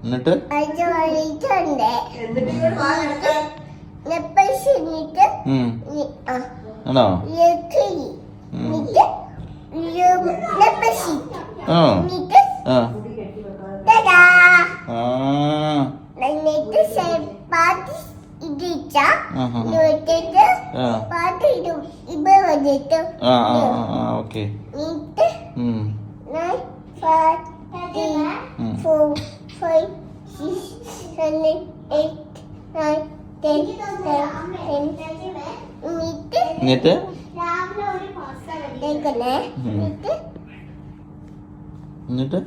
എന്നിട്ട് ആണോ? ഓക്കെ. 4, 5, 6, 7, 8, 9, 10, 11. എന്നിട്ട് എന്നിട്ട് എന്നിട്ട്